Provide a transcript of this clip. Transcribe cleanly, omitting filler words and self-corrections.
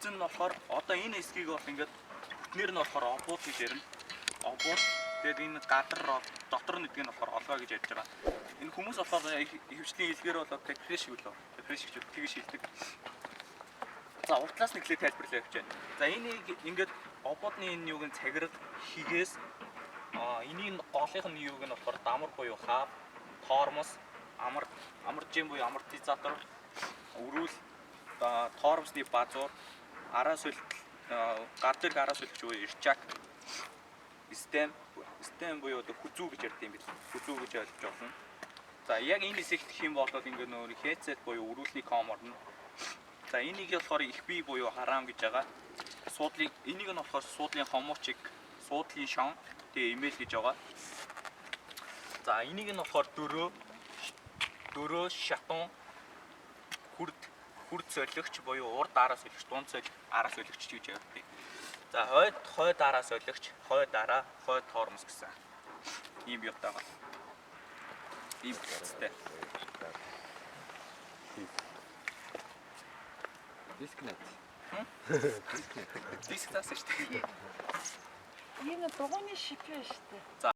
эцэн нь болохоор одоо энэ эсгийг бол ингээд бүтнээр нь болохоор обууд гэж ярина. Обууд тэгээд энэ гадар дотор нь гэдэг нь болохоор олгоо гэж ярьж байгаа. Энэ хүмүүс болохоор хөвчлийн хэлгээр бол префреш үлээ. Префреш гэж тэгж хэлдэг. За уртлаас нь эхлээд тайлбарлая гэж байна. За энийг ингээд обуудны энэ юуг нь цагираг хигээс энийг голынх нь юуг нь болохоор дамар буюу хав, тормос, амаржин буюу амортизатор, өрүүл, тормосны базуур, араа солилт, гар зэрэг араа солилгч буюу ирчак, систем буюу одоо хүзүү гэж ярьд юм бил. Хүзүү гэж ойлгож байна. За яг энэ хэсэгт гэх юм бол ингээд нөр хээцэт буюу өрүүлний ком орно. За энийг болохоор их бие буюу хараам гэж байгаа. Суудлын энийг нь болохоор суудлын хомоочиг, суудлын шон, тэгээ имэйл гэж байгаа. За энийг нь болохоор дөрөө шатун хүрд солигч буюу урд араа солигч, дунд араа солигч гэж ярьдаг. За хойд араа солигч, хойд араа, хойд тормос гэсэн ийм юутай байгаа. Ийм хэвчтэй. Дискнет. Диск таасан шүү дээ. Энэ дугуйны шипээ шүү дээ. За